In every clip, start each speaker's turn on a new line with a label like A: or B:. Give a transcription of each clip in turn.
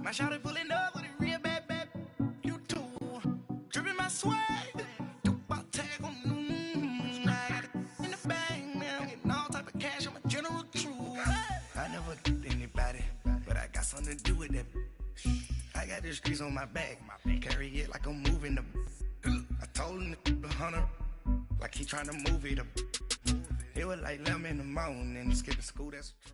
A: My shawty pulling up with a real bad bad. You too. Dripping my swag. About tag on I got it in the bag now. Getting all type of cash. I'm a general true. I never did anybody, but I got something to do with that. I got the streets on my back. Carry it like I'm moving the. I told him to 100, like he trying to move it up. It was like 11 in the morning, skipping school, that's true.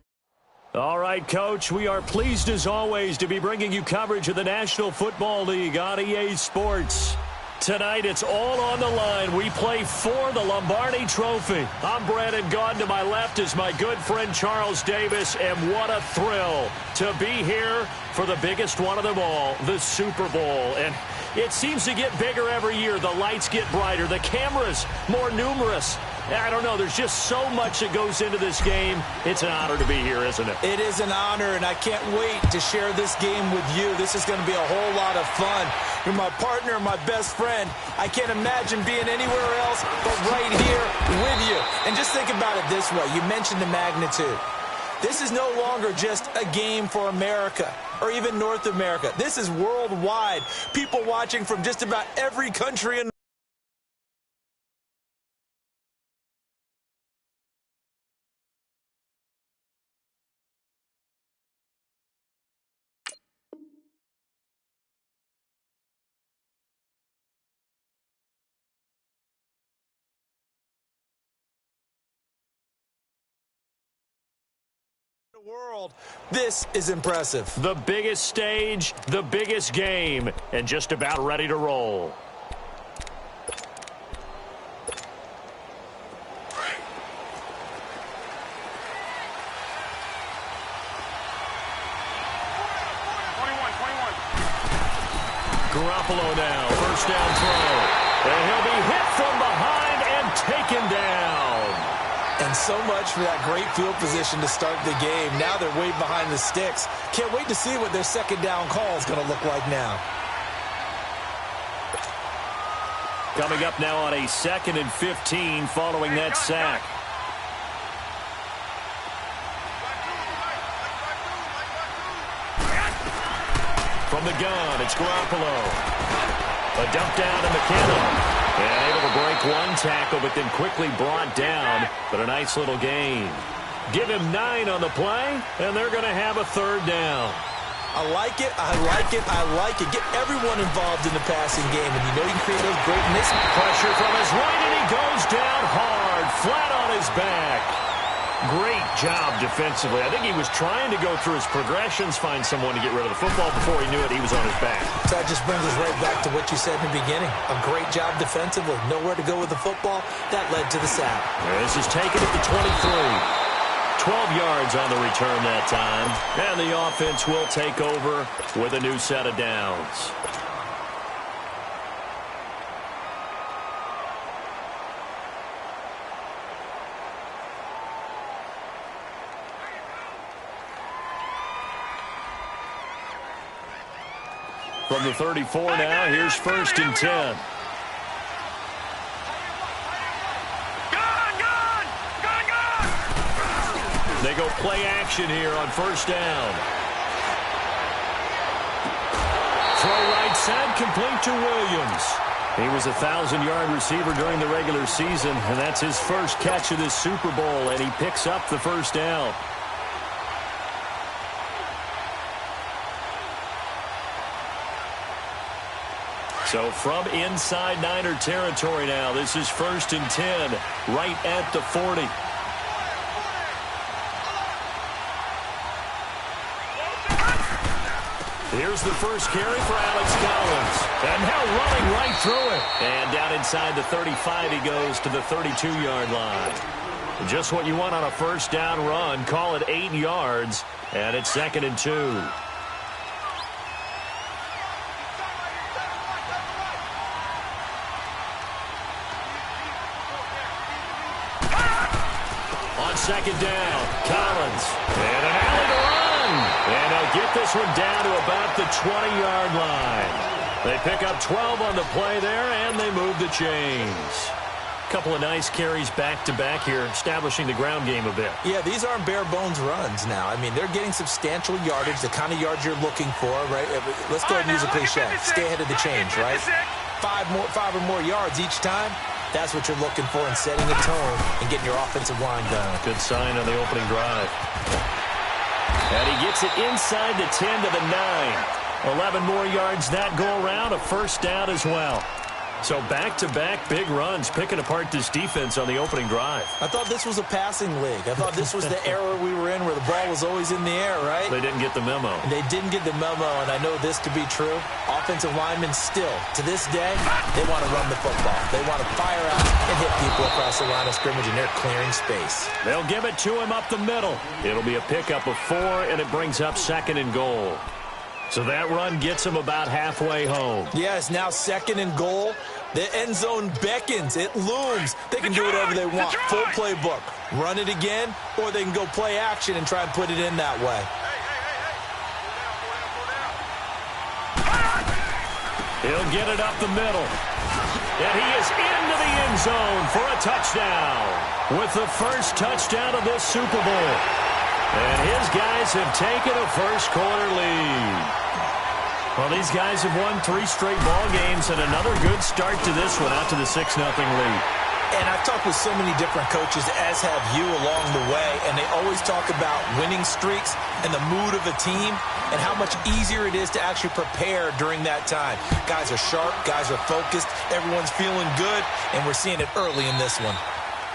B: All right, Coach, we are pleased as always to be bringing you coverage of the National Football League on EA Sports. Tonight, it's all on the line. We play for the Lombardi Trophy. I'm Brandon Gaudin. To my left is my good friend Charles Davis, and what a thrill to be here for the biggest one of them all, the Super Bowl. And it seems to get bigger every year. The lights get brighter. The cameras more numerous. I don't know. There's just so much that goes into this game. It's an honor to be here, isn't it?
C: It is an honor, and I can't wait to share this game with you. This is going to be a whole lot of fun. You're my partner, my best friend. I can't imagine being anywhere else but right here with you. And just think about it this way. You mentioned the magnitude. This is no longer just a game for America or even North America. This is worldwide. People watching from just about every country in the world. This is impressive.
B: The biggest stage, the biggest game, and just about ready to roll. Garoppolo now, first down throw. And he'll be hit from behind and taken down.
C: And so much for that great field position to start the game. Now they're way behind the sticks. Can't wait to see what their second down call is going to look like now.
B: Coming up now on a 2nd and 15 following that sack. From the gun, it's Garoppolo. A dump down to McKinnon. And able to break one tackle, but then quickly brought down. But a nice little gain. Give him 9 on the play, and they're going to have a 3rd down.
C: I like it, I like it, I like it. Get everyone involved in the passing game, and you know you can create those great misses.
B: Pressure from his right, and he goes down hard, flat on his back. Great job defensively. I think he was trying to go through his progressions, find someone to get rid of the football. Before he knew it, he was on his back.
C: So that just brings us right back to what you said in the beginning. A great job defensively. Nowhere to go with the football. That led to the sack.
B: This is taken at the 23. 12 yards on the return that time. And the offense will take over with a new set of downs. From the 34 now, here's 1st and 10. They go play action here on 1st down. Throw right side, complete to Williams. He was a 1,000-yard receiver during the regular season, and that's his first catch of this Super Bowl, and he picks up the 1st down. So from inside Niner territory now, this is 1st and 10, right at the 40. Here's the first carry for Alex Collins. And now running right through it. And down inside the 35, he goes to the 32-yard line. Just what you want on a 1st down run. Call it 8 yards, and it's 2nd and 2. On 2nd down, Collins. And an alley to run. And they'll get this one down to about the 20-yard line. They pick up 12 on the play there, and they move the chains. Couple of nice carries back-to-back here, establishing the ground game a bit.
C: Yeah, these aren't bare-bones runs now. I mean, they're getting substantial yardage, the kind of yards you're looking for, right? Let's go ahead and use a cliche. Stay ahead of the change, right? Five or more yards each time. That's what you're looking for in setting the tone and getting your offensive line going.
B: Good sign on the opening drive. And he gets it inside the 10 to the 9. 11 more yards that go around, a first down as well. So back-to-back big runs, picking apart this defense on the opening drive.
C: I thought this was a passing league. I thought this was the era we were in where the ball was always in the air, right?
B: They didn't get the memo.
C: And they didn't get the memo, and I know this to be true. Offensive linemen still, to this day, they want to run the football. They want to fire out and hit people across the line of scrimmage, and they're clearing space.
B: They'll give it to him up the middle. It'll be a pickup of 4, and it brings up 2nd and goal. So that run gets him about halfway home.
C: Yeah, it's now 2nd and goal. The end zone beckons. It looms. They can do whatever they want. Full playbook. Run it again, or they can go play action and try and put it in that way.
B: He'll get it up the middle. And he is into the end zone for a touchdown with the first touchdown of this Super Bowl. And his guys have taken a first-quarter lead. Well, these guys have won 3 straight ball games and another good start to this one out to the 6-0 lead.
C: And I've talked with so many different coaches, as have you along the way, and they always talk about winning streaks and the mood of a team and how much easier it is to actually prepare during that time. Guys are sharp, guys are focused, everyone's feeling good, and we're seeing it early in this one.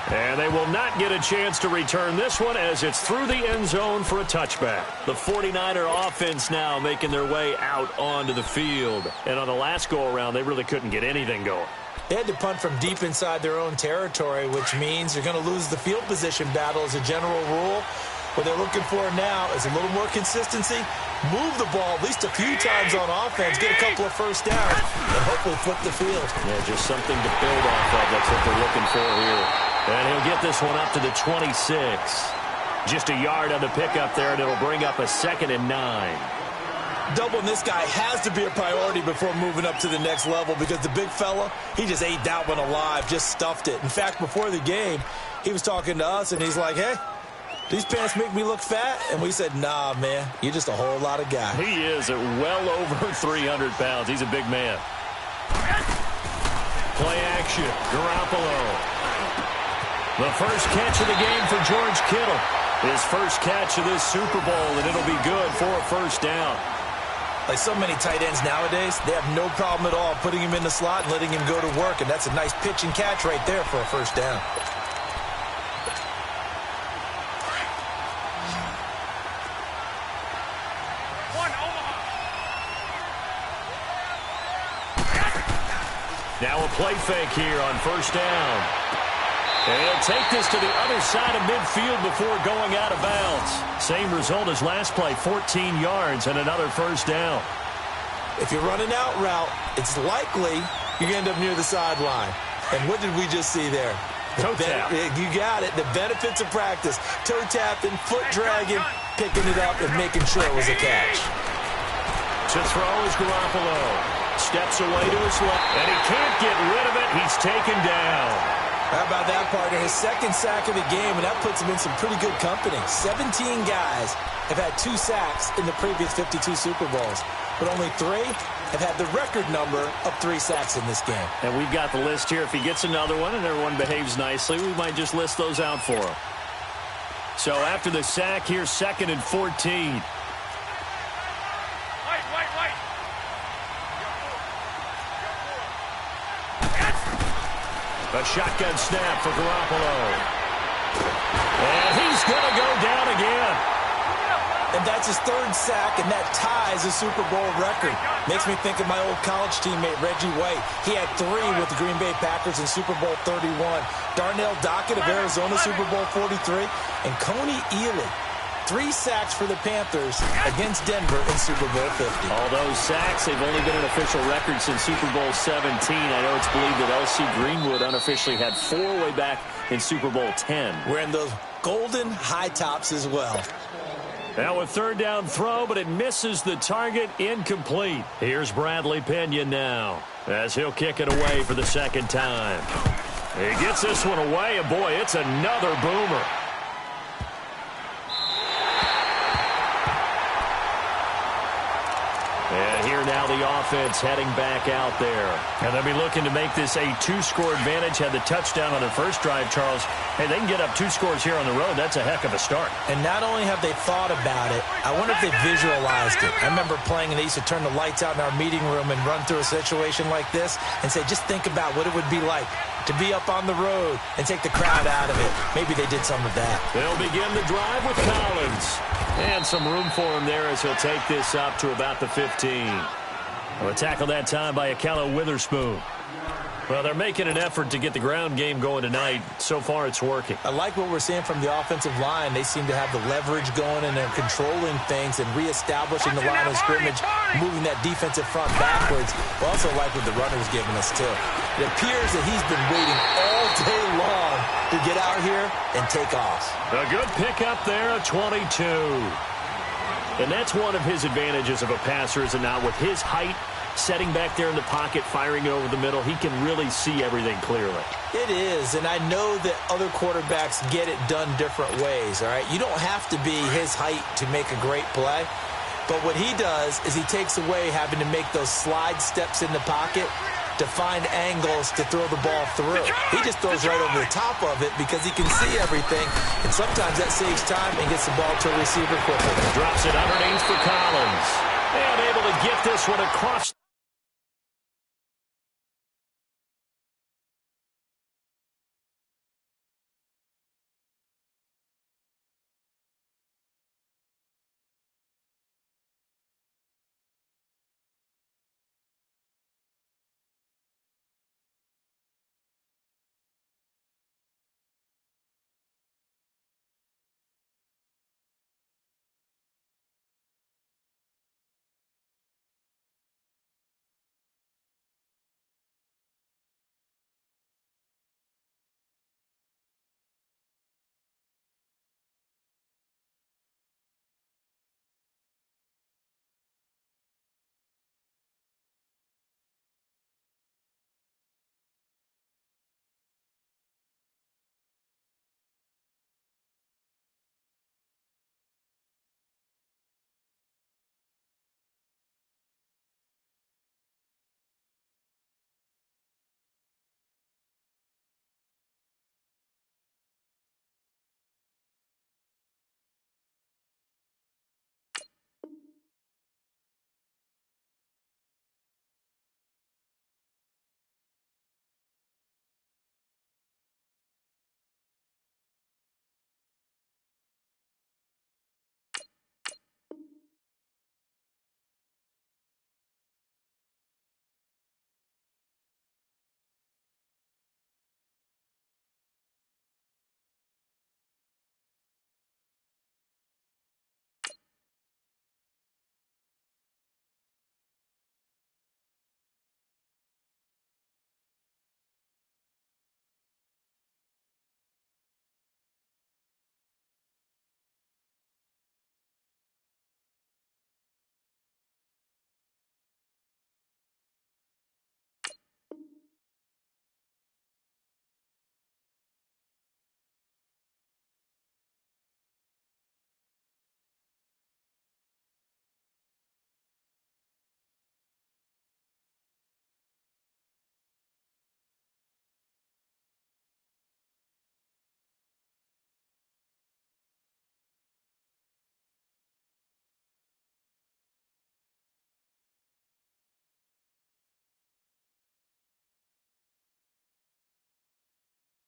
B: And they will not get a chance to return this one as it's through the end zone for a touchback. The 49er offense now making their way out onto the field. And on the last go-around, they really couldn't get anything going.
C: They had to punt from deep inside their own territory, which means they're going to lose the field position battle as a general rule. What they're looking for now is a little more consistency, move the ball at least a few times on offense, get a couple of first downs, and hopefully flip the field.
B: Yeah, just something to build off of. That's what they're looking for here. And he'll get this one up to the 26. Just a yard on the pickup there, and it'll bring up a 2nd and 9.
C: Doubling this guy has to be a priority before moving up to the next level because the big fella, he just ate that one alive, just stuffed it. In fact, before the game, he was talking to us, and he's like, hey, these pants make me look fat? And we said, nah, man, you're just a whole lot of guy.
B: He is at well over 300 pounds. He's a big man. Play action, Garoppolo. The first catch of the game for George Kittle. His first catch of this Super Bowl, and it'll be good for a first down.
C: Like so many tight ends nowadays, they have no problem at all putting him in the slot and letting him go to work, and that's a nice pitch and catch right there for a first down.
B: Now a play fake here on first down. And he'll take this to the other side of midfield before going out of bounds. Same result as last play, 14 yards and another first down.
C: If you're running out route, it's likely you're going to end up near the sideline. And what did we just see there?
B: Toe tap.
C: You got it. The benefits of practice. Toe tapping, foot dragging, picking it up, and making sure it was a catch.
B: To throw is Garoppolo. Steps away to his left, and he can't get rid of it. He's taken down.
C: How about that, partner? His second sack of the game, and that puts him in some pretty good company. 17 guys have had 2 sacks in the previous 52 Super Bowls, but only 3 have had the record number of 3 sacks in this game.
B: And we've got the list here. If he gets another one and everyone behaves nicely, we might just list those out for him. So after the sack, here's 2nd and 14. A shotgun snap for Garoppolo. And he's going to go down again.
C: And that's his 3rd sack, and that ties a Super Bowl record. Makes me think of my old college teammate, Reggie White. He had 3 with the Green Bay Packers in Super Bowl 31. Darnell Dockett of Arizona, Super Bowl 43. And Coney Ealy, 3 sacks for the Panthers against Denver in Super Bowl 50.
B: All those sacks, they've only been an official record since Super Bowl 17. I know it's believed that L.C. Greenwood unofficially had 4 way back in Super Bowl 10.
C: Wearing those golden high tops as well.
B: Now a 3rd down throw, but it misses the target, incomplete. Here's Bradley Pinion now as he'll kick it away for the 2nd time. He gets this one away, and boy, it's another boomer. And here now the offense heading back out there. And they'll be looking to make this a two-score advantage. Had the touchdown on their first drive, Charles. Hey, they can get up 2 scores here on the road. That's a heck of a start.
C: And not only have they thought about it, I wonder if they visualized it. I remember playing, and they used to turn the lights out in our meeting room and run through a situation like this and say, just think about what it would be like to be up on the road and take the crowd out of it. Maybe they did some of that.
B: They'll begin the drive with Collins. And some room for him there as he'll take this up to about the 15. A tackle that time by Akello Witherspoon. Well, they're making an effort to get the ground game going tonight. So far, it's working.
C: I like what we're seeing from the offensive line. They seem to have the leverage going, and they're controlling things and reestablishing the line of scrimmage, moving that defensive front backwards. I also like what the runner's giving us, too. It appears that he's been waiting all day long to get out here and take off.
B: A good pickup there, a 22. And that's one of his advantages of a passer, is it not? With his height, setting back there in the pocket, firing it over the middle, he can really see everything clearly.
C: It is, and I know that other quarterbacks get it done different ways, all right? You don't have to be his height to make a great play, but what he does is he takes away having to make those slide steps in the pocket to find angles to throw the ball through. He just throws right over the top of it because he can see everything, and sometimes that saves time and gets the ball to a receiver quickly.
B: Drops it underneath for Collins. And able to get this one across.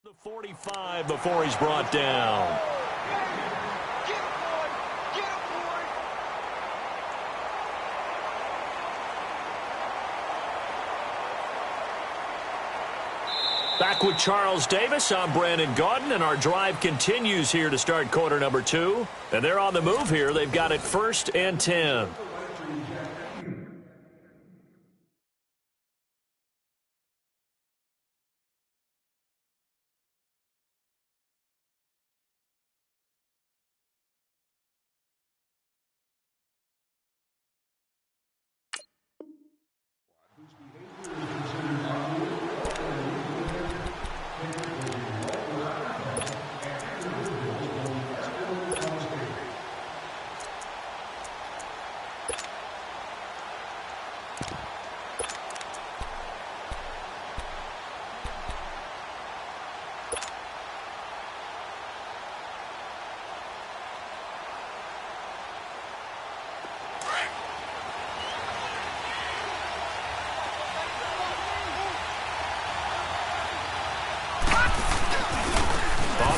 B: The 45 before he's brought down. Back with Charles Davis, I'm Brandon Gaudin, and our drive continues here to start quarter number 2. And they're on the move here. They've got it 1st and 10.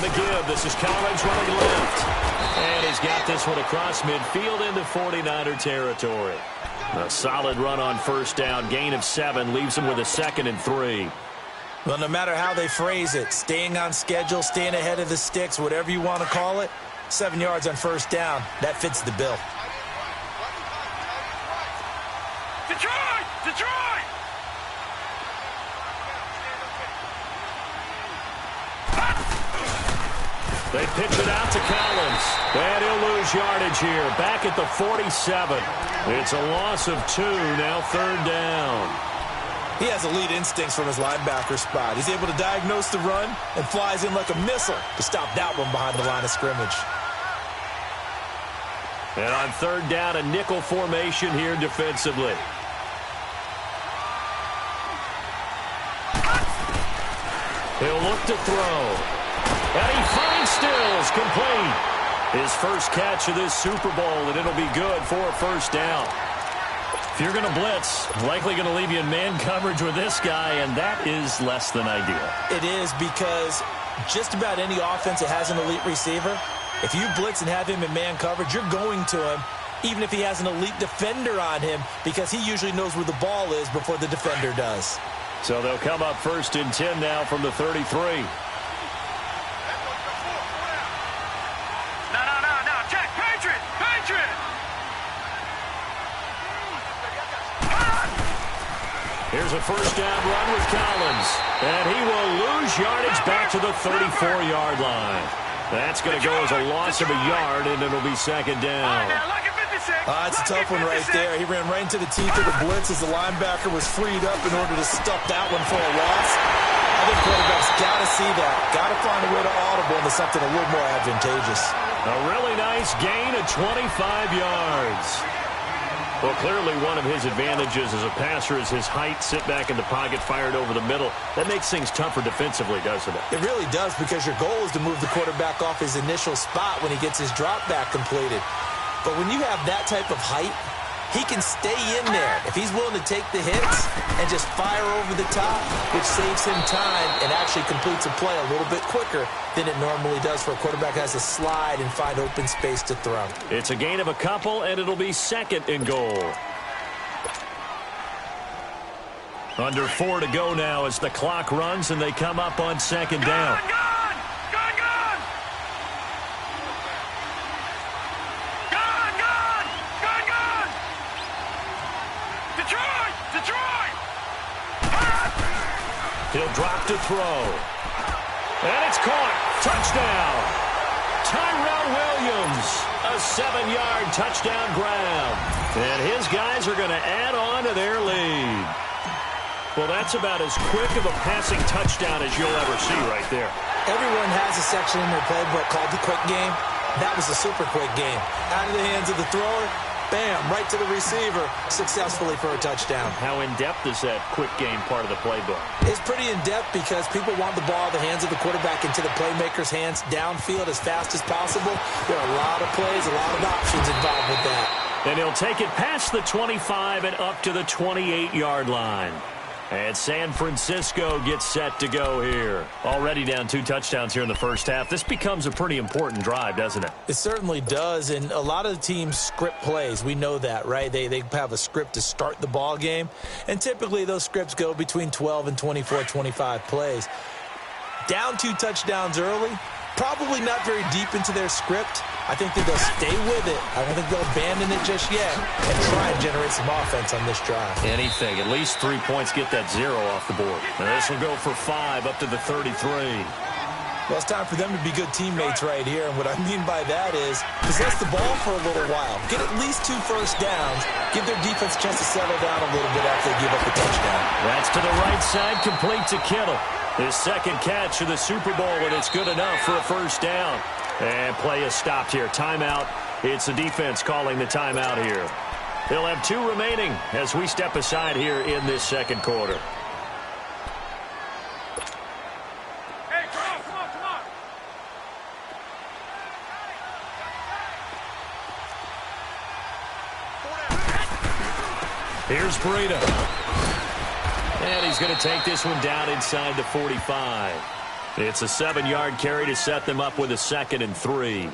B: the give. This is Collins running left. And he's got this one across midfield into 49er territory. A solid run on first down. Gain of 7 leaves him with a 2nd and 3.
C: Well, no matter how they phrase it, staying on schedule, staying ahead of the sticks, whatever you want to call it, 7 yards on first down, that fits the bill.
A: Detroit! Detroit!
B: They pitch it out to Collins. And he'll lose yardage here. Back at the 47. It's a loss of 2, now 3rd down.
C: He has elite instincts from his linebacker spot. He's able to diagnose the run and flies in like a missile to stop that one behind the line of scrimmage.
B: And on 3rd down, a nickel formation here defensively. He'll look to throw. And he finds Stills, complete. His first catch of this Super Bowl, and it'll be good for a first down. If you're going to blitz, likely going to leave you in man coverage with this guy, and that is less than ideal.
C: It is, because just about any offense that has an elite receiver, if you blitz and have him in man coverage, you're going to him, even if he has an elite defender on him, because he usually knows where the ball is before the defender does.
B: So they'll come up 1st and 10 now from the 33.
A: No, check, Patriot!
B: Here's a first down run with Collins. And he will lose yardage back to the 34-yard line. That's going to go as a loss of a yard, and it'll be 2nd down.
C: That's a tough one right there. He ran right into the teeth of the blitz as the linebacker was freed up in order to stuff that one for a loss. I think quarterbacks got to see that. Got to find a way to audible into something a little more advantageous.
B: A really nice gain of 25 yards. Well, clearly one of his advantages as a passer is his height, sit back in the pocket, fired over the middle. That makes things tougher defensively, doesn't it?
C: It really does, because your goal is to move the quarterback off his initial spot when he gets his drop back completed. But when you have that type of height, he can stay in there if he's willing to take the hits and just fire over the top, which saves him time and actually completes a play a little bit quicker than it normally does for a quarterback who has to slide and find open space to throw.
B: It's a gain of a couple, and it'll be 2nd and goal. Under 4 to go now as the clock runs, and they come up on 2nd down. He'll drop to throw. And it's caught. Touchdown. Tyrell Williams. A 7-yard touchdown grab. And his guys are going to add on to their lead. Well, that's about as quick of a passing touchdown as you'll ever see right there.
C: Everyone has a section in their playbook called the quick game. That was a super quick game. Out of the hands of the thrower, bam, right to the receiver, successfully for a touchdown.
B: How in-depth is that quick game part of the playbook?
C: It's pretty in-depth because people want the ball in the hands of the quarterback into the playmaker's hands downfield as fast as possible. There are a lot of plays, a lot of options involved with that.
B: And he'll take it past the 25 and up to the 28-yard line. And San Francisco gets set to go here. Already down 2 touchdowns here in the first half. This becomes a pretty important drive, doesn't it?
C: It certainly does, and a lot of the teams script plays. We know that, right? They have a script to start the ball game, and typically those scripts go between 12 and 24, 25 plays. Down 2 touchdowns early, probably not very deep into their script. I think that they'll stay with it. I don't think they'll abandon it just yet and try and generate some offense on this drive.
B: Anything. At least 3 points, get that 0 off the board. And this will go for 5 up to the 33.
C: Well, it's time for them to be good teammates right here. And what I mean by that is possess the ball for a little while. Get at least 2 first downs. Give their defense a chance to settle down a little bit after they give up the touchdown.
B: That's to the right side, complete to Kittle. His 2nd catch of the Super Bowl, and it's good enough for a first down. And play is stopped here. Timeout. It's the defense calling the timeout here. They'll have 2 remaining as we step aside here in this 2nd quarter.
A: Hey, come on.
B: Here's Breida. And he's going to take this one down inside the 45. It's a 7-yard carry to set them up with a 2nd and 3.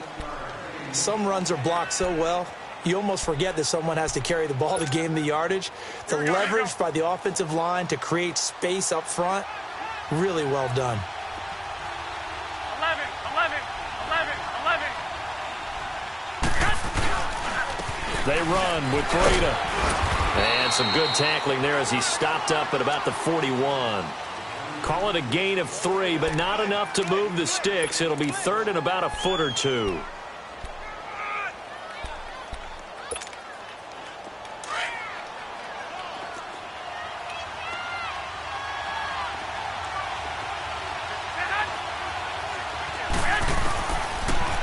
C: Some runs are blocked so well, you almost forget that someone has to carry the ball to gain the yardage. The leverage by the offensive line to create space up front, really well done.
D: 11.
B: They run with Breda. And some good tackling there as he stopped up at about the 41. Call it a gain of 3, but not enough to move the sticks. It'll be 3rd and about a foot or 2.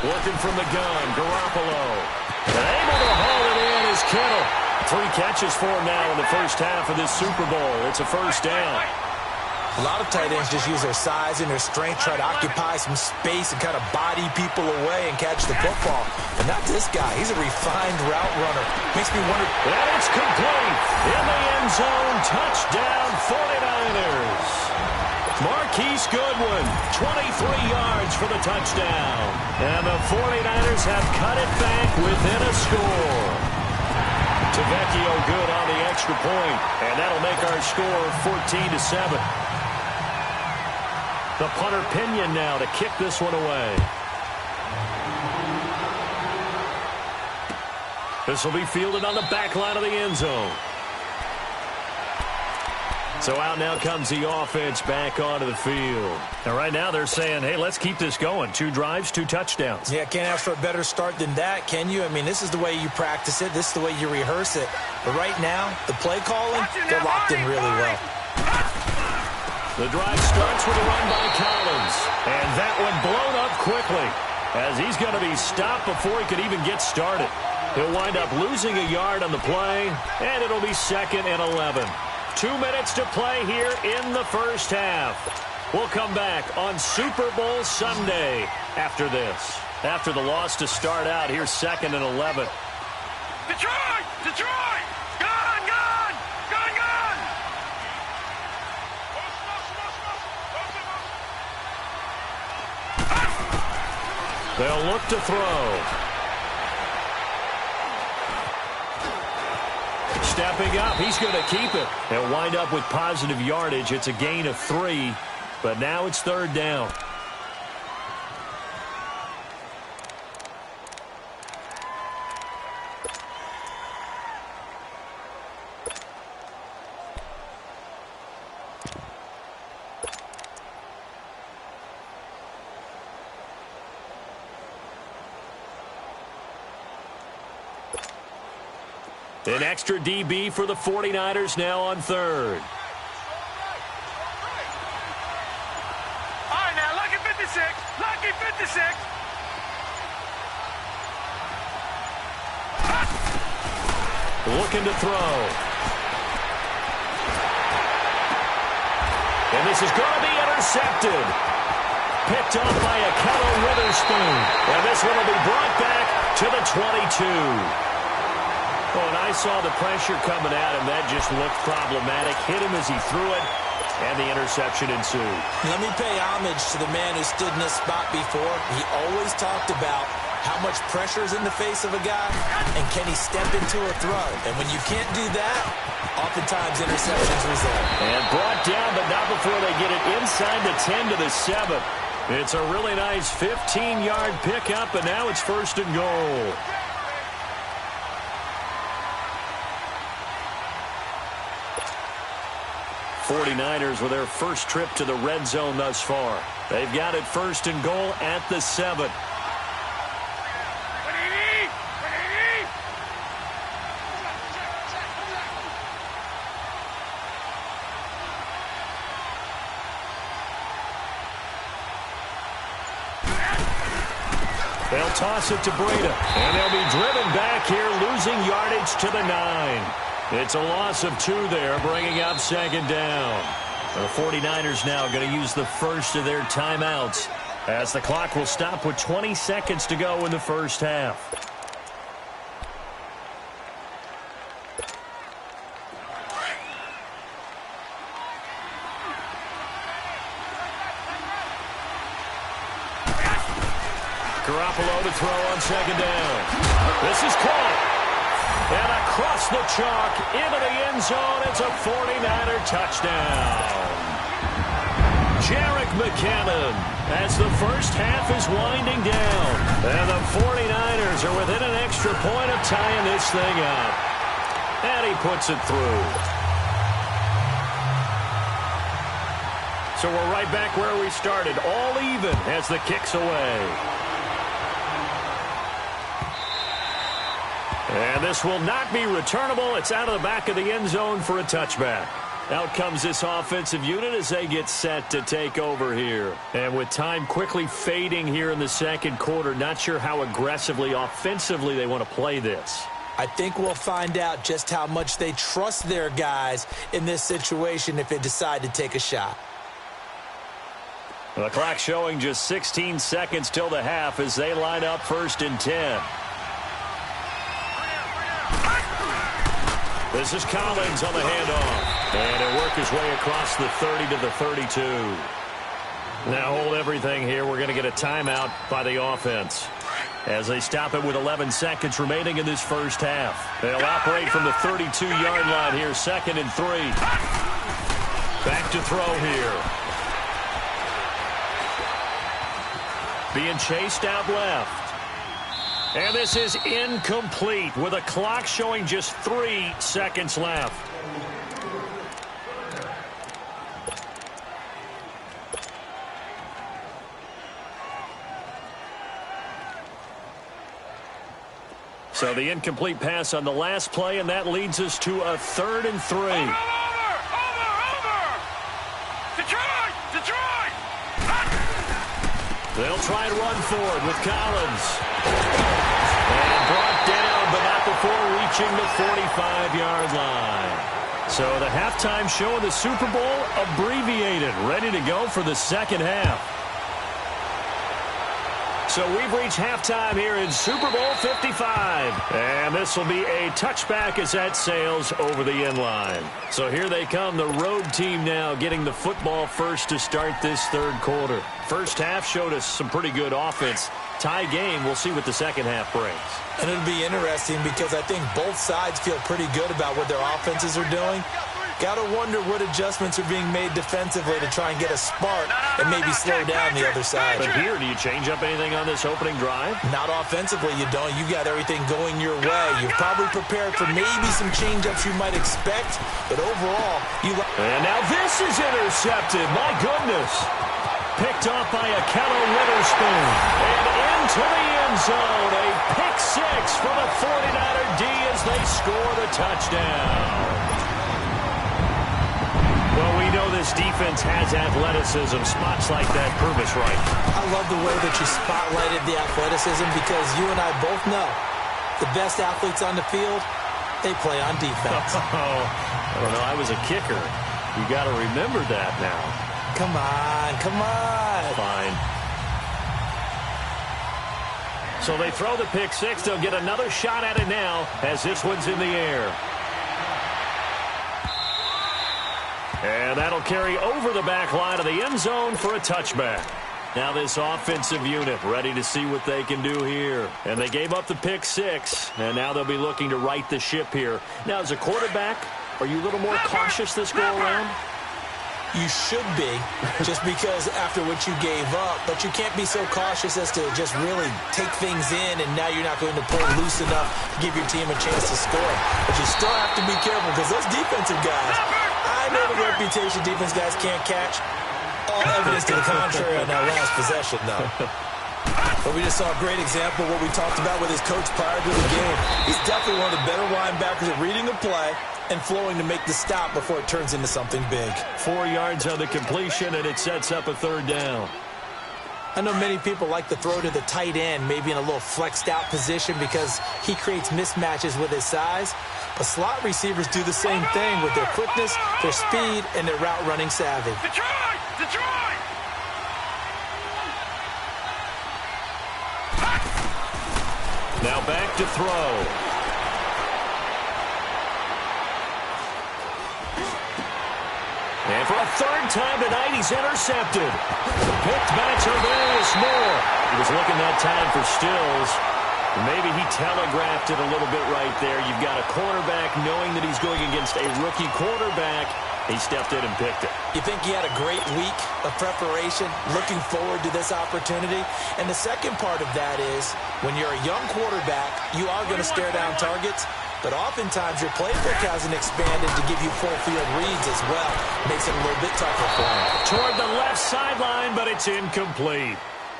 B: Looking from the gun, Garoppolo. And able to haul it in is Kittle. 3 catches for him now in the first half of this Super Bowl. It's a first down.
C: A lot of tight ends just use their size and their strength, try to occupy some space and kind of body people away and catch the football. But not this guy. He's a refined route runner. Makes me wonder.
B: And it's complete. In the end zone, touchdown 49ers. Marquise Goodwin, 23 yards for the touchdown. And the 49ers have cut it back within a score. Tavecchio good on the extra point, and that'll make our score 14-7. The punter Pinion now to kick this one away. This will be fielded on the back line of the end zone. So out now comes the offense back onto the field. And right now they're saying, hey, let's keep this going. 2 drives, 2 touchdowns.
C: Yeah, can't ask for a better start than that, can you? I mean, this is the way you practice it. This is the way you rehearse it. But right now, the play calling, they're locked in really well.
B: The drive starts with a run by Collins. And that one blown up quickly as he's going to be stopped before he could even get started. He'll wind up losing a yard on the play, and it'll be 2nd and 11. 2 minutes to play here in the first half. We'll come back on Super Bowl Sunday after this. After the loss to start out, here's 2nd and 11.
D: Detroit! Detroit! Gun!
B: They'll look to throw. Stepping up, he's going to keep it. They'll wind up with positive yardage. It's a gain of 3, but now it's 3rd down. An extra DB for the 49ers now on 3rd.
D: All right, now, lucky 56. Lucky 56.
B: Looking to throw. And this is going to be intercepted. Picked up by Akello Witherspoon. And this one will be brought back to the 22. Well, and I saw the pressure coming at him. That just looked problematic. Hit him as he threw it, and the interception ensued.
C: Let me pay homage to the man who stood in this spot before. He always talked about how much pressure is in the face of a guy, and can he step into a throw. And when you can't do that, oftentimes interceptions result.
B: And brought down, but not before they get it inside the 10 to the 7. It's a really nice 15-yard pickup, and now it's 1st and goal. '49ers with their first trip to the red zone thus far. They've got it 1st and goal at the 7. They'll toss it to Breda, and they'll be driven back here, losing yardage to the 9. It's a loss of 2 there, bringing up 2nd down. The 49ers now going to use the first of their timeouts as the clock will stop with 20 seconds to go in the first half. Garoppolo to throw on second down. This is caught. And across the chalk into the end zone. It's a 49er touchdown. Jerick McKinnon as the first half is winding down. And the 49ers are within an extra point of tying this thing up. And he puts it through. So we're right back where we started. All even as the kick's away. And this will not be returnable. It's out of the back of the end zone for a touchback. Out comes this offensive unit as they get set to take over here. And with time quickly fading here in the second quarter, not sure how aggressively, offensively they want to play this.
C: I think we'll find out just how much they trust their guys in this situation if they decide to take a shot.
B: The clock showing just 16 seconds till the half as they line up 1st and 10. This is Collins on the handoff. And he'll work his way across the 30 to the 32. Now hold everything here. We're going to get a timeout by the offense as they stop it with 11 seconds remaining in this first half. They'll operate from the 32-yard line here, 2nd and 3. Back to throw here. Being chased out left. And this is incomplete with a clock showing just 3 seconds left. So the incomplete pass on the last play, and that leads us to a 3rd and 3.
D: Over! Detroit!
B: They'll try and run forward with Collins. And brought down, but not before reaching the 45-yard line. So the halftime show of the Super Bowl abbreviated, ready to go for the second half. So we've reached halftime here in Super Bowl 55. And this will be a touchback as that sails over the end line. So here they come, the road team now getting the football first to start this third quarter. First half showed us some pretty good offense. Tie game, we'll see what the second half brings.
C: And it'll be interesting because I think both sides feel pretty good about what their offenses are doing. Got to wonder what adjustments are being made defensively to try and get a spark and maybe slow down the other side.
B: But here, do you change up anything on this opening drive?
C: Not offensively, you don't. You got everything going your way. You've probably prepared for maybe some change-ups you might expect, but overall, you...
B: And now this is intercepted. My goodness. Picked off by a Kello Witherspoon. And into the end zone. A pick six from a 49er D as they score the touchdown. Well, we know this defense has athleticism. Spots like that prove us right.
C: I love the way that you spotlighted the athleticism because you and I both know the best athletes on the field, they play on defense.
B: Oh, I don't know. I was a kicker. You got to remember that now.
C: Come on, come on.
B: Fine. So they throw the pick six. They'll get another shot at it now as this one's in the air. And that'll carry over the back line of the end zone for a touchback. Now this offensive unit ready to see what they can do here. And they gave up the pick six, and now they'll be looking to right the ship here. Now, as a quarterback, are you a little more cautious this go-around?
C: You should be, just because after what you gave up, but you can't be so cautious as to just really take things in, and now you're not going to play loose enough to give your team a chance to score. But you still have to be careful because those defensive guys, I know the reputation defense guys can't catch. All evidence to the contrary on that last possession, though. But we just saw a great example of what we talked about with his coach prior to the game. He's definitely one of the better linebackers at reading the play and flowing to make the stop before it turns into something big.
B: 4 yards on the completion, and it sets up a third down.
C: I know many people like to throw to the tight end, maybe in a little flexed out position because he creates mismatches with his size. But slot receivers do the same thing with their quickness, their speed, and their route running savvy.
D: Detroit! Detroit!
B: Now back to throw. And for a third time tonight, he's intercepted. The picked back to Darius Moore. He was looking that time for Stills. Maybe he telegraphed it a little bit right there. You've got a cornerback knowing that he's going against a rookie quarterback. He stepped in and picked it.
C: You think he had a great week of preparation, looking forward to this opportunity? And the second part of that is, when you're a young quarterback, you are going to stare down targets, but oftentimes your playbook hasn't expanded to give you full field reads as well. Makes it a little bit tougher for him.
B: Toward the left sideline, but it's incomplete.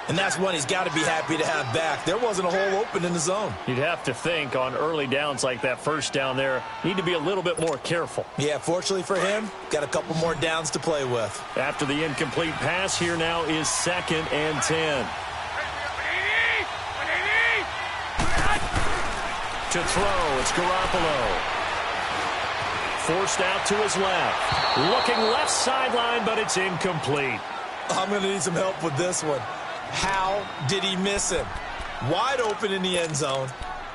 C: And that's one he's got to be happy to have back. There wasn't a hole open in the zone.
B: You'd have to think on early downs like that first down there, need to be a little bit more careful.
C: Yeah, fortunately for him, got a couple more downs to play with.
B: After the incomplete pass, here now is 2nd and 10. To throw, it's Garoppolo. Forced out to his left. Looking left sideline, but it's incomplete.
C: I'm going to need some help with this one. How did he miss him? Wide open in the end zone.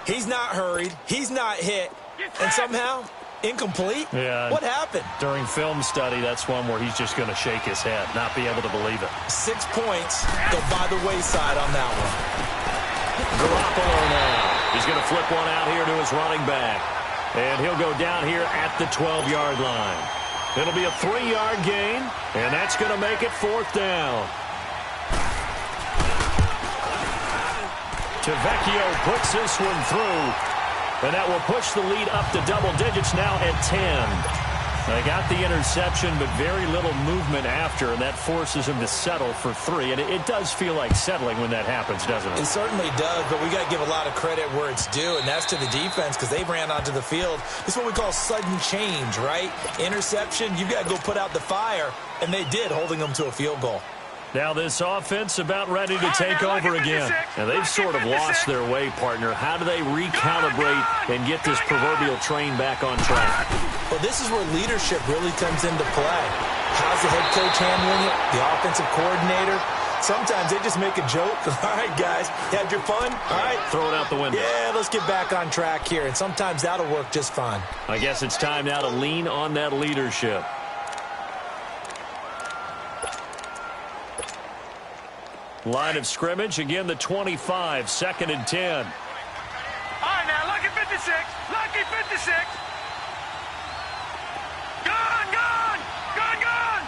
C: He's not hurried. He's not hit. And somehow, incomplete?
B: Yeah.
C: What happened?
B: During film study, that's one where he's just going to shake his head, not be able to believe it.
C: 6 points go by the wayside on that one.
B: Garoppolo now. He's going to flip one out here to his running back. And he'll go down here at the 12-yard line. It'll be a 3-yard gain, and that's going to make it 4th down. Tavecchio puts this one through, and that will push the lead up to double digits now at 10. They got the interception, but very little movement after, and that forces him to settle for 3. And it does feel like settling when that happens, doesn't it?
C: It certainly does, but we got to give a lot of credit where it's due, and that's to the defense because they ran onto the field. This is what we call sudden change, right? Interception, you've got to go put out the fire, and they did, holding them to a field goal.
B: Now this offense about ready to take over again. And they've sort of lost their way, partner. How do they recalibrate and get this proverbial train back on track?
C: Well, this is where leadership really comes into play. How's the head coach handling it? The offensive coordinator? Sometimes they just make a joke. All right, guys, you had your fun? All right.
B: Throw it out the window.
C: Yeah, let's get back on track here. And sometimes that'll work just fine.
B: I guess it's time now to lean on that leadership. Line of scrimmage, again the 25, 2nd and 10.
D: All right, now, lucky 56. Lucky 56. Gone, gone. Gone, gone.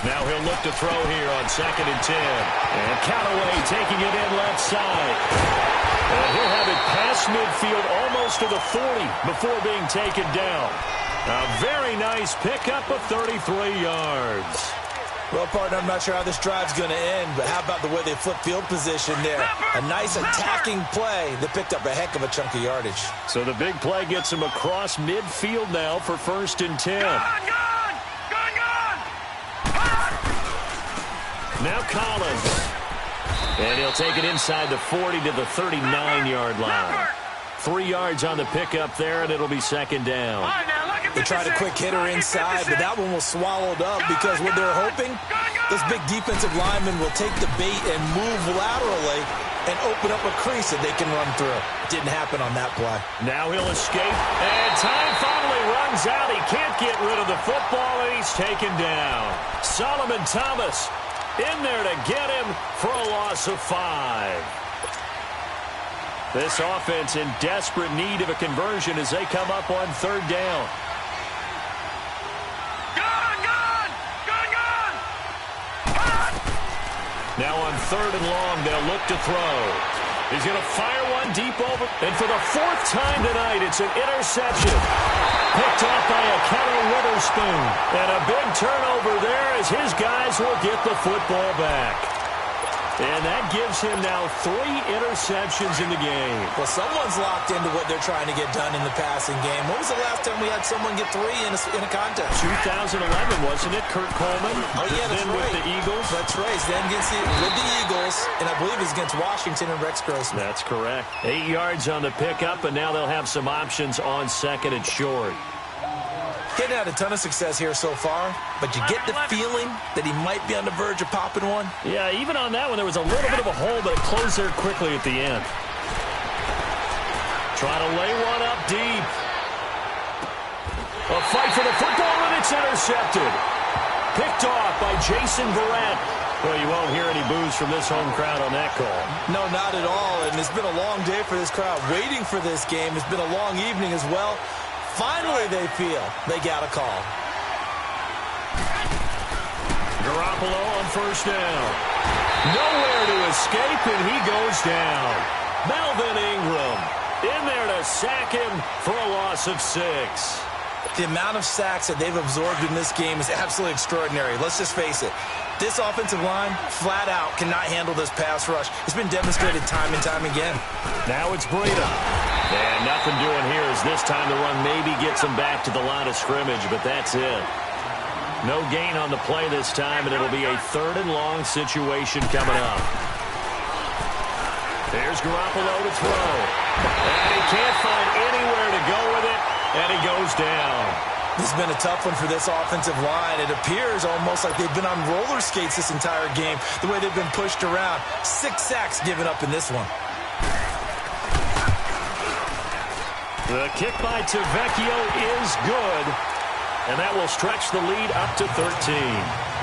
B: Now he'll look to throw here on 2nd and 10. And Callaway taking it in left side. And he'll have it past midfield almost to the 40 before being taken down. A very nice pickup of 33 yards.
C: Well, partner, I'm not sure how this drive's going to end, but how about the way they flip field position there? A nice attacking play that picked up a heck of a chunk of yardage.
B: So the big play gets him across midfield now for 1st and 10.
D: Gone, gone. Gone, gone.
B: Now Collins. And he'll take it inside the 40 to the 39-yard line. 3 yards on the pickup there, and it'll be 2nd down.
D: All right, now, lucky 56.
C: They tried a quick hitter inside, but that one was swallowed up because what they're hoping, this big defensive lineman will take the bait and move laterally and open up a crease that they can run through. Didn't happen on that play.
B: Now he'll escape, and time finally runs out. He can't get rid of the football, and he's taken down. Solomon Thomas in there to get him for a loss of 5. This offense in desperate need of a conversion as they come up on 3rd down.
D: Gone, gone. Gone, gone.
B: Now on 3rd and long, they'll look to throw. He's going to fire one deep over. And for the 4th time tonight, it's an interception. Picked off by a Keller Witherspoon. And a big turnover there as his guys will get the football back. And that gives him now 3 interceptions in the game.
C: Well, someone's locked into what they're trying to get done in the passing game. When was the last time we had someone get 3 in a contest?
B: 2011, wasn't it? Kurt Coleman.
C: Oh, yeah, that's
B: then
C: right.
B: with the Eagles.
C: That's right. Then with the Eagles, and I believe it's against Washington and Rex Grossman.
B: That's correct. 8 yards on the pickup, and now they'll have some options on 2nd and short.
C: Getting had a ton of success here so far, but you get the feeling that he might be on the verge of popping one.
B: Yeah, even on that one, there was a little bit of a hole, but it closed there quickly at the end. Trying to lay one up deep. A fight for the football, and it's intercepted. picked off by Jason Verrett. Well, you won't hear any boos from this home crowd on that call.
C: No, not at all. And it's been a long day for this crowd waiting for this game. It's been a long evening as well. Finally, they feel they got a call.
B: Garoppolo on first down. Nowhere to escape, and he goes down. Melvin Ingram in there to sack him for a loss of 6.
C: The amount of sacks that they've absorbed in this game is absolutely extraordinary. Let's just face it. This offensive line, flat out, cannot handle this pass rush. It's been demonstrated time and time again.
B: Now it's Breida. And nothing doing here as this time the run maybe gets him back to the line of scrimmage, but that's it. No gain on the play this time, and it'll be a 3rd and long situation coming up. There's Garoppolo to throw. And he can't find anywhere to go with it, and he goes down.
C: This has been a tough one for this offensive line. It appears almost like they've been on roller skates this entire game, the way they've been pushed around. 6 sacks given up in this one.
B: The kick by Tavecchio is good, and that will stretch the lead up to 13.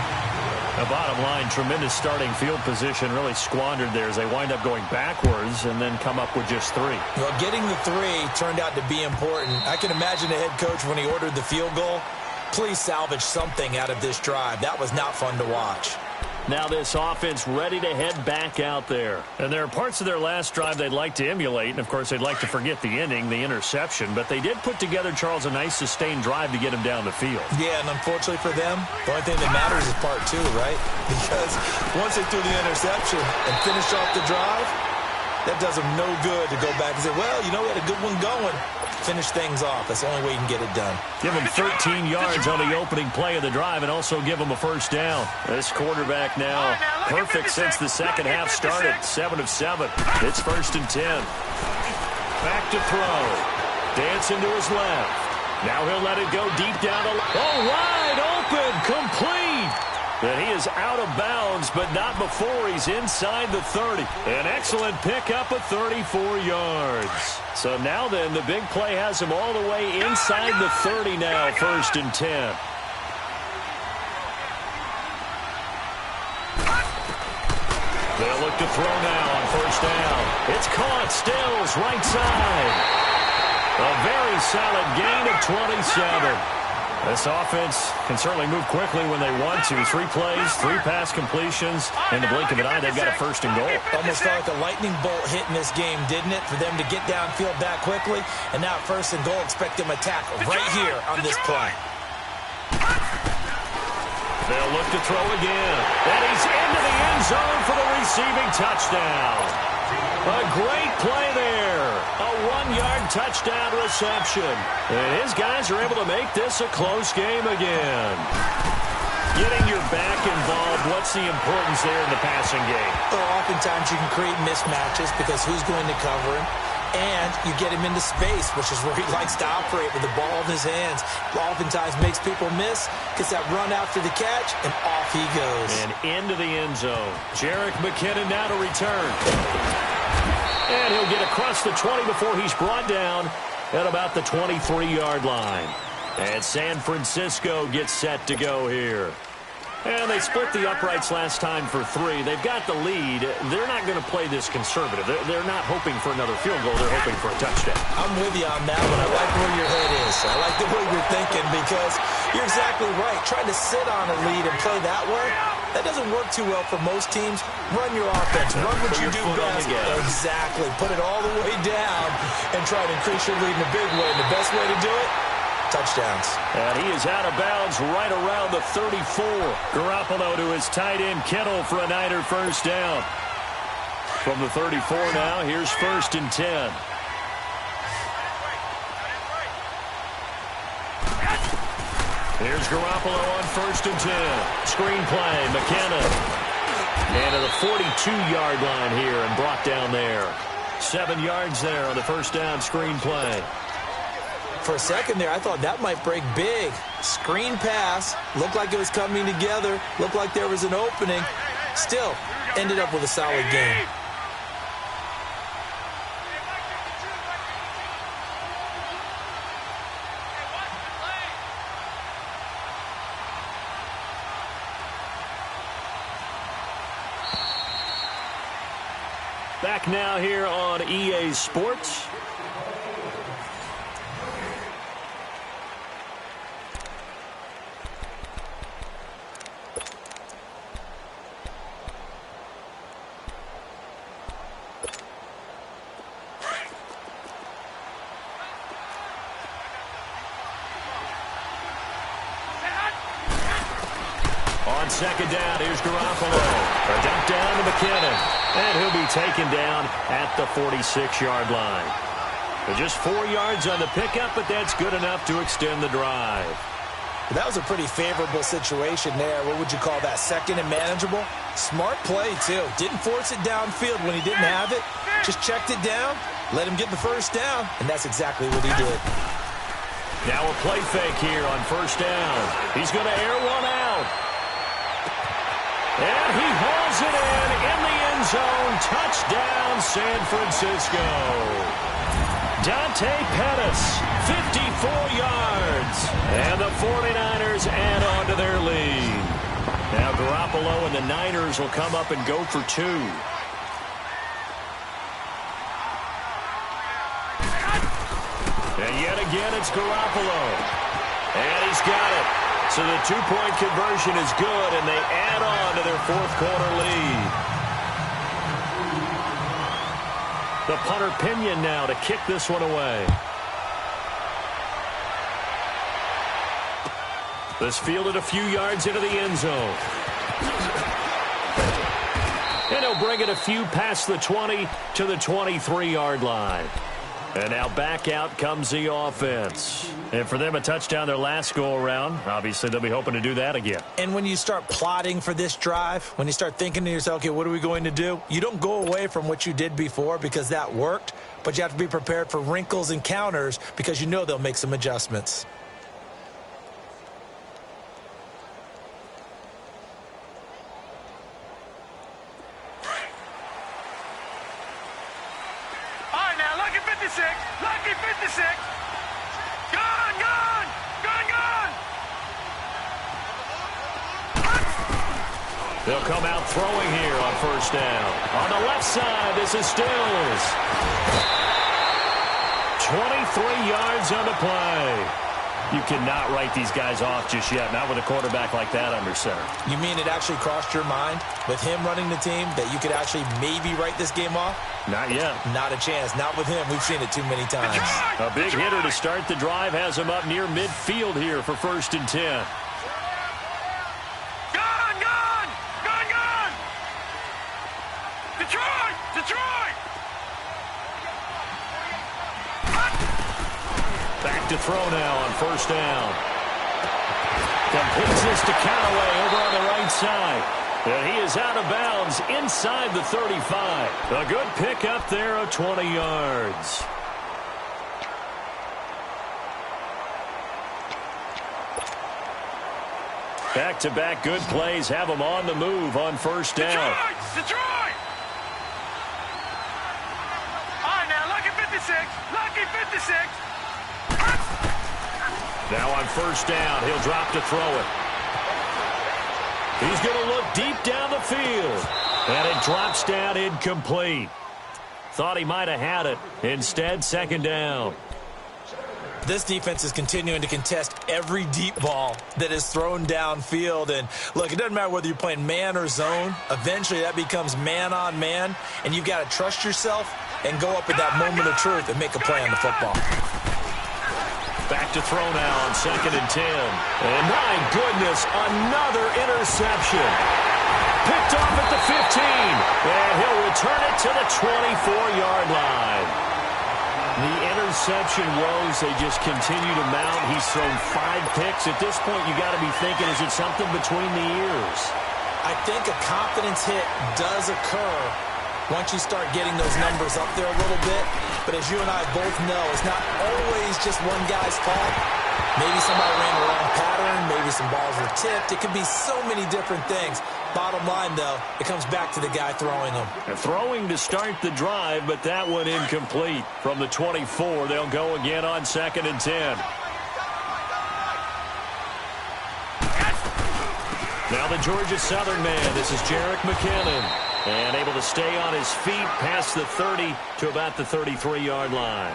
B: The bottom line, tremendous starting field position, really squandered there as they wind up going backwards and then come up with just 3.
C: Well, getting the 3 turned out to be important. I can imagine the head coach when he ordered the field goal. Please salvage something out of this drive. That was not fun to watch.
B: Now this offense ready to head back out there. And there are parts of their last drive they'd like to emulate. And, of course, they'd like to forget the inning, the interception. But they did put together, Charles, a nice sustained drive to get him down the field.
C: Yeah, and unfortunately for them, the only thing that matters is part 2, right? Because once they threw the interception and finished off the drive, that does them no good to go back and say, well, you know, we had a good one going. Finish things off. That's the only way you can get it done.
B: Give him 13 yards on the opening play of the drive and also give him a first down. This quarterback now perfect since the second half started. 7 of 7. It's 1st and 10. Back to throw. Dancing to his left. Now he'll let it go deep down. Wide open. Complete. And he is out of bounds, but not before he's inside the 30. An excellent pickup of 34 yards. So now then, the big play has him all the way inside the 30 now, 1st and 10. They'll look to throw now on first down. It's caught. Stills, right side. A very solid gain of 27. This offense can certainly move quickly when they want to. 3 plays, 3 pass completions. In the blink of an eye, they've got a 1st and goal.
C: Almost felt like a lightning bolt hit in this game, didn't it? For them to get downfield that quickly. And now 1st and goal, expect them to attack right here on this play.
B: They'll look to throw again. And he's into the end zone for the receiving touchdown. A great play there. A 1-yard touchdown reception. And his guys are able to make this a close game again. Getting your back involved, what's the importance there in the passing game?
C: Well, oftentimes you can create mismatches because who's going to cover him? And you get him into space, which is where he likes to operate with the ball in his hands. Oftentimes makes people miss, gets that run after the catch, and off he goes.
B: And into the end zone. Jerick McKinnon now to return. And he'll get across the 20 before he's brought down at about the 23-yard line. And San Francisco gets set to go here. And they split the uprights last time for 3. They've got the lead. They're not going to play this conservative. They're not hoping for another field goal. They're hoping for a touchdown.
C: I'm with you on that one. I like where your head is. I like the way you're thinking because you're exactly right. Trying to sit on a lead and play that way, that doesn't work too well for most teams. Run your offense. Run what you do best. Exactly. Put it all the way down and try to increase your lead in a big way. And the best way to do it, touchdowns.
B: And he is out of bounds right around the 34. Garoppolo to his tight end Kittle for a Niner first down. From the 34 now, here's 1st and 10. Here's Garoppolo on 1st and 10. Screen play, McKinnon. And to the 42-yard line here and brought down there. 7 yards there on the first down screen play.
C: For a second there, I thought that might break big. Screen pass. Looked like it was coming together. Looked like there was an opening. Still, ended up with a solid game.
B: Back now here on EA Sports. On second down, here's Garoppolo. A dump down to McKinnon. And he'll be taken down at the 46-yard line. Just 4 yards on the pickup, but that's good enough to extend the drive.
C: That was a pretty favorable situation there. What would you call that? Second and manageable? Smart play, too. Didn't force it downfield when he didn't have it. Just checked it down, let him get the first down, and that's exactly what he did.
B: Now a play fake here on first down. He's going to air one out. And he hauls it in the end zone. Touchdown, San Francisco. Dante Pettis, 54 yards. And the 49ers add on to their lead. Now Garoppolo and the Niners will come up and go for 2. And yet again, it's Garoppolo. And he's got it. So the 2-point conversion is good, and they add on to their fourth-quarter lead. The punter Pinion now to kick this one away. This fielded a few yards into the end zone. And he'll bring it a few past the 20 to the 23-yard line. And now back out comes the offense. And for them, a touchdown their last go-around. Obviously, they'll be hoping to do that again.
C: And when you start plotting for this drive, when you start thinking to yourself, okay, what are we going to do? You don't go away from what you did before because that worked, but you have to be prepared for wrinkles and counters because you know they'll make some adjustments.
D: Lucky 56. Gone, gone, gone, gone.
B: They'll come out throwing here on first down. On the left side, this is Stills. 23 yards on the play. You cannot write these guys off just yet, not with a quarterback like that under center.
C: You mean it actually crossed your mind with him running the team that you could actually maybe write this game off?
B: Not yet. Not
C: a chance. Not with him. We've seen it too many times.
B: A big hitter to start the drive has him up near midfield here for 1st and 10.
D: Gone, gone, gone, gone. Detroit, Detroit.
B: Back to throw now on first down. Completes this to Callaway over on the right side. And he is out of bounds inside the 35. A good pickup there of 20 yards. Back-to-back good plays have him on the move on first down.
D: Detroit! Detroit! All right, now, lucky 56. Lucky 56.
B: Now on first down, he'll drop to throw it. He's going to look deep down the field. And it drops down incomplete. Thought he might have had it. Instead, second down.
C: This defense is continuing to contest every deep ball that is thrown downfield. And, look, it doesn't matter whether you're playing man or zone. Eventually, that becomes man-on-man. And you've got to trust yourself and go up at that moment of truth and make a play on the football.
B: Back to throw now on 2nd and 10. And my goodness, another interception. Picked off at the 15. And he'll return it to the 24-yard line. The interception woes, they just continue to mount. He's thrown 5 picks. At this point, you got to be thinking, is it something between the ears?
C: I think a confidence hit does occur once you start getting those numbers up there a little bit. But as you and I both know, it's not always just one guy's fault. Maybe somebody ran the wrong pattern. Maybe some balls were tipped. It could be so many different things. Bottom line, though, it comes back to the guy throwing them.
B: And throwing to start the drive, but that one incomplete. From the 24, they'll go again on 2nd and 10. Now the Georgia Southern man. This is Jerick McKinnon. And able to stay on his feet past the 30 to about the 33-yard line.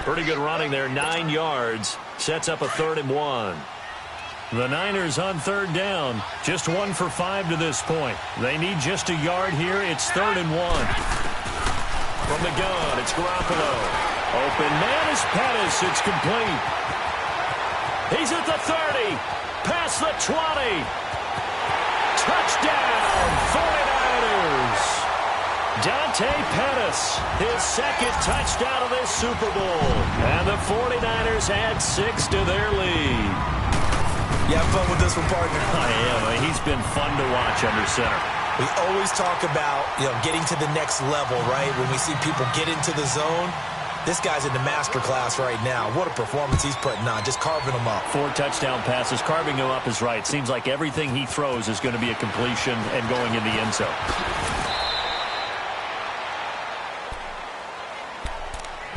B: Pretty good running there, 9 yards. Sets up a 3rd and 1. The Niners on 3rd down. Just 1 for 5 to this point. They need just a yard here. It's 3rd and 1. From the gun, it's Garoppolo. Open man is Pettis. It's complete. He's at the 30. Past the 20. Touchdown, 49ers. Dante Pettis, his 2nd touchdown of this Super Bowl. And the 49ers add 6 to their lead.
C: You have fun with this one, partner?
B: I am. He's been fun to watch under center.
C: We always talk about, getting to the next level, right? When we see people get into the zone, this guy's in the master class right now. What a performance he's putting on, just carving them up.
B: 4 touchdown passes. Carving him up is right. Seems like everything he throws is going to be a completion and going in the end zone.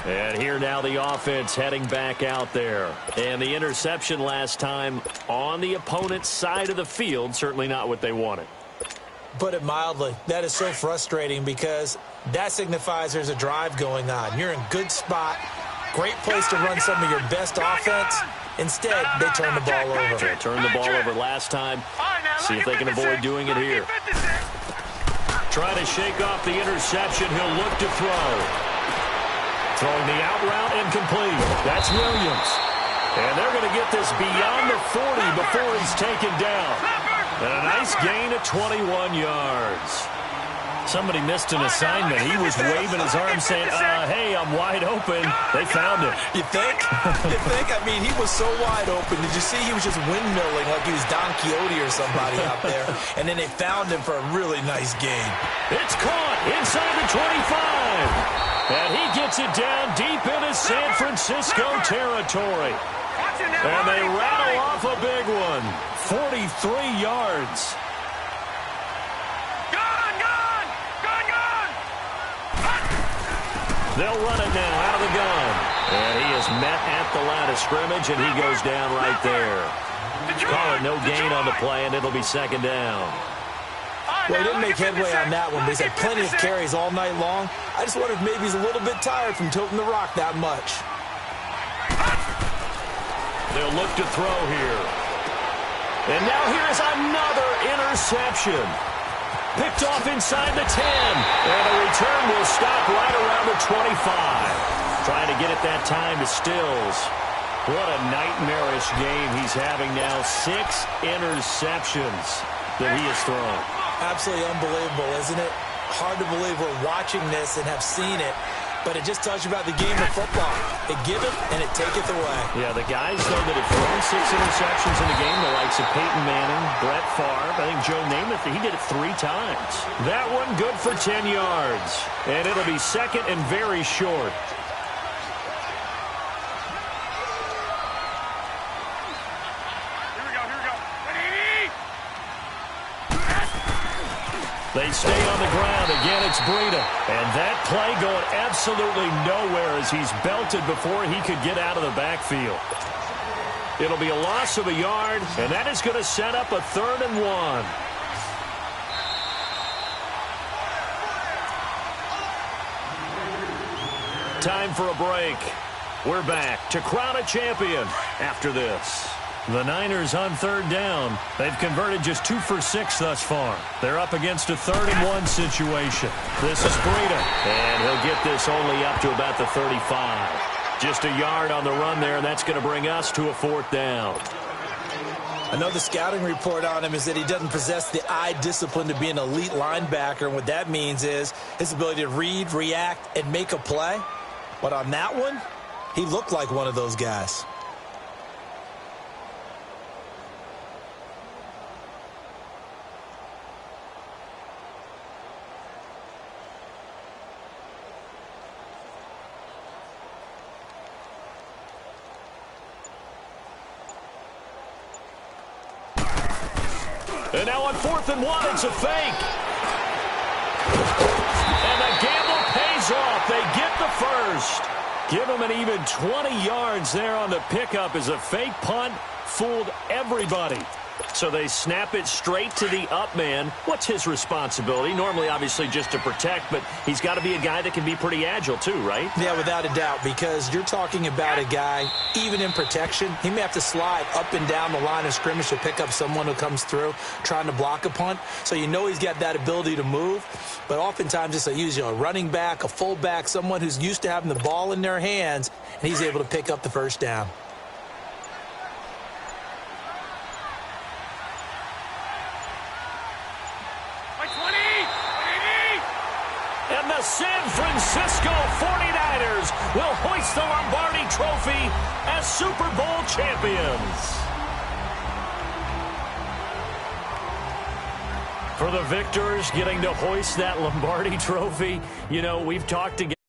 B: And here now the offense heading back out there. And the interception last time on the opponent's side of the field, certainly not what they wanted.
C: Put it mildly, that is so frustrating because that signifies there's a drive going on. You're in good spot, great place to run some of your best offense. Instead, they turn the ball over.
B: They turned the ball over last time. See if they can avoid doing it here. Trying to shake off the interception. He'll look to throw. Throwing the out route incomplete. That's Williams. And they're going to get this beyond the 40 before he's taken down. And a nice gain of 21 yards. Somebody missed an assignment. He was waving his arm saying, hey, I'm wide open. They found him.
C: You think? You think? I mean, he was so wide open. Did you see he was just windmilling like he was Don Quixote or somebody out there? And then they found him for a really nice gain.
B: It's caught inside the 25. And he gets it down deep into San Francisco territory. And they rattle off a big one. 43 yards. They'll run it now out of the gun. And he is met at the line of scrimmage, and he goes down right there. Call it no gain on the play, and it'll be 2nd down.
C: Well, he didn't make headway on that one, but he's had plenty of carries all night long. I just wonder if maybe he's a little bit tired from tilting the rock that much.
B: They'll look to throw here. And now here's another interception. Picked off inside the 10. And a return will stop right around the 25. Trying to get it that time to Stills. What a nightmarish game he's having now. 6 interceptions that he has thrown.
C: Absolutely unbelievable, isn't it? Hard to believe we're watching this and have seen it. But it just tells you about the game of football. It giveth and it taketh away.
B: Yeah, the guys, though, that have thrown 6 interceptions in the game, the likes of Peyton Manning, Brett Favre, I think Joe Namath, he did it 3 times. That one good for 10 yards. And it'll be 2nd and very short. They stay on the ground. Again, it's Breida. And that play going absolutely nowhere as he's belted before he could get out of the backfield. It'll be a loss of a yard, and that is going to set up a 3rd and 1. Time for a break. We're back to crown a champion after this. The Niners on 3rd down. They've converted just 2 for 6 thus far. They're up against a 3rd and 1 situation. This is Breida. And he'll get this only up to about the 35. Just a yard on the run there, and that's going to bring us to a 4th down.
C: I know the scouting report on him is that he doesn't possess the eye discipline to be an elite linebacker. And what that means is his ability to read, react, and make a play. But on that one, he looked like one of those guys.
B: And now on 4th and 1, it's a fake. And the gamble pays off. They get the first. Give them an even 20 yards there on the pickup as a fake punt fooled everybody. So they snap it straight to the up man. What's his responsibility? Normally, obviously, just to protect, but he's got to be a guy that can be pretty agile too, right?
C: Yeah, without a doubt, because you're talking about a guy, even in protection, he may have to slide up and down the line of scrimmage to pick up someone who comes through trying to block a punt. So you know he's got that ability to move, but oftentimes it's usually a running back, a fullback, someone who's used to having the ball in their hands, and he's able to pick up the first down.
B: And the San Francisco 49ers will hoist the Lombardi Trophy as Super Bowl champions. For the victors getting to hoist that Lombardi Trophy, you know, we've talked together.